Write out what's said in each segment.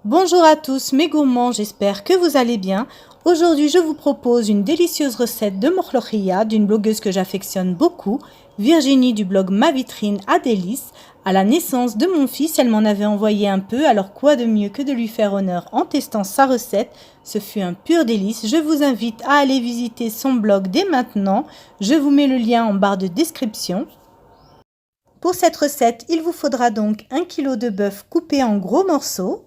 Bonjour à tous mes gourmands, j'espère que vous allez bien. Aujourd'hui, je vous propose une délicieuse recette de morlochia d'une blogueuse que j'affectionne beaucoup, Virginie du blog Ma Vitrine à Délices. À la naissance de mon fils, elle m'en avait envoyé un peu, alors quoi de mieux que de lui faire honneur en testant sa recette. Ce fut un pur délice. Je vous invite à aller visiter son blog dès maintenant. Je vous mets le lien en barre de description. Pour cette recette, il vous faudra donc 1 kg de bœuf coupé en gros morceaux,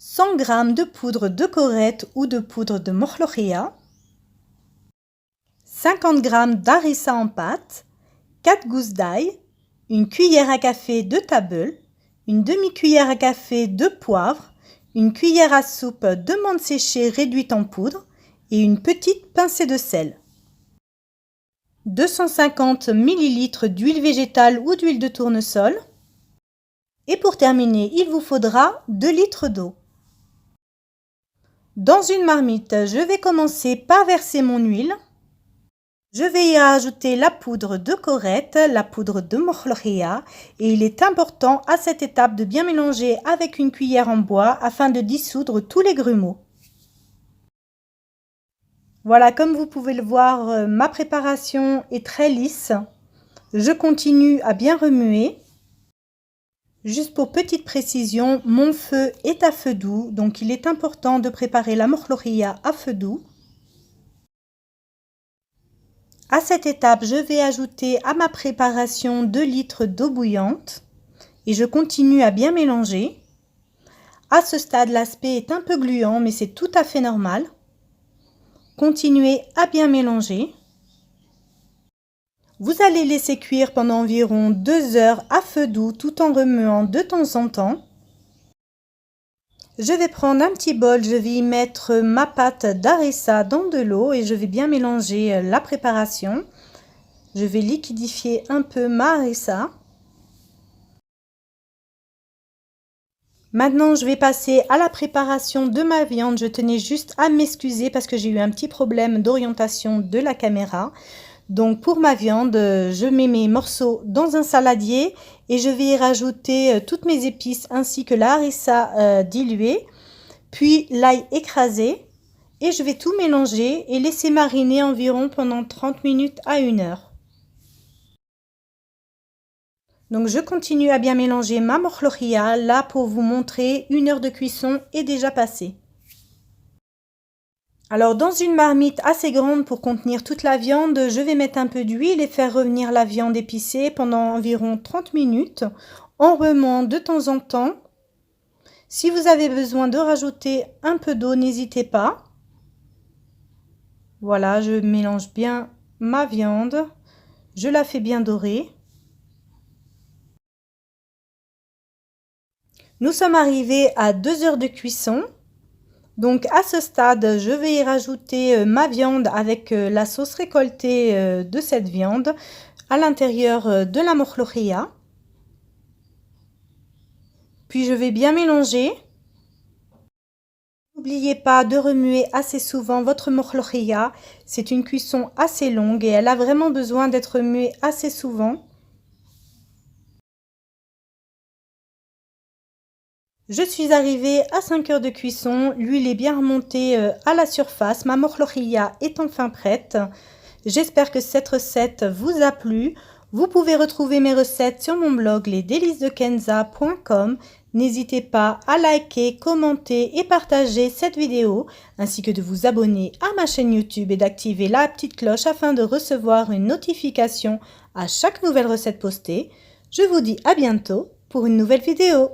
100 g de poudre de corette ou de poudre de morlochia, 50 g d'harissa en pâte, 4 gousses d'ail, une cuillère à café de tabeul, une demi-cuillère à café de poivre, une cuillère à soupe de menthe séchée réduite en poudre et une petite pincée de sel. 250 ml d'huile végétale ou d'huile de tournesol. Et pour terminer, il vous faudra 2 litres d'eau. Dans une marmite, je vais commencer par verser mon huile. Je vais y rajouter la poudre de corette, la poudre de morlochia et il est important à cette étape de bien mélanger avec une cuillère en bois afin de dissoudre tous les grumeaux. Voilà, comme vous pouvez le voir, ma préparation est très lisse. Je continue à bien remuer. Juste pour petite précision, mon feu est à feu doux, donc il est important de préparer la morlochia à feu doux. À cette étape, je vais ajouter à ma préparation 2 litres d'eau bouillante et je continue à bien mélanger. À ce stade, l'aspect est un peu gluant, mais c'est tout à fait normal. Continuez à bien mélanger. Vous allez laisser cuire pendant environ 2 heures à feu doux tout en remuant de temps en temps. Je vais prendre un petit bol, je vais y mettre ma pâte d'harissa dans de l'eau et je vais bien mélanger la préparation. Je vais liquidifier un peu ma harissa. Maintenant, je vais passer à la préparation de ma viande. Je tenais juste à m'excuser parce que j'ai eu un petit problème d'orientation de la caméra. Donc pour ma viande, je mets mes morceaux dans un saladier et je vais y rajouter toutes mes épices ainsi que la harissa diluée, puis l'ail écrasé et je vais tout mélanger et laisser mariner environ pendant 30 minutes à 1 heure. Donc je continue à bien mélanger ma morlochia. Là, pour vous montrer, 1 heure de cuisson est déjà passée. Alors dans une marmite assez grande pour contenir toute la viande, je vais mettre un peu d'huile et faire revenir la viande épicée pendant environ 30 minutes en remuant de temps en temps. Si vous avez besoin de rajouter un peu d'eau, n'hésitez pas. Voilà, je mélange bien ma viande, je la fais bien dorer. Nous sommes arrivés à 2 heures de cuisson. Donc à ce stade, je vais y rajouter ma viande avec la sauce récoltée de cette viande à l'intérieur de la morlochia. Puis je vais bien mélanger. N'oubliez pas de remuer assez souvent votre morlochia. C'est une cuisson assez longue et elle a vraiment besoin d'être remuée assez souvent. Je suis arrivée à 5 heures de cuisson, l'huile est bien remontée à la surface, ma morlochia est enfin prête. J'espère que cette recette vous a plu. Vous pouvez retrouver mes recettes sur mon blog lesdelicesdekenza.com. N'hésitez pas à liker, commenter et partager cette vidéo, ainsi que de vous abonner à ma chaîne YouTube et d'activer la petite cloche afin de recevoir une notification à chaque nouvelle recette postée. Je vous dis à bientôt pour une nouvelle vidéo.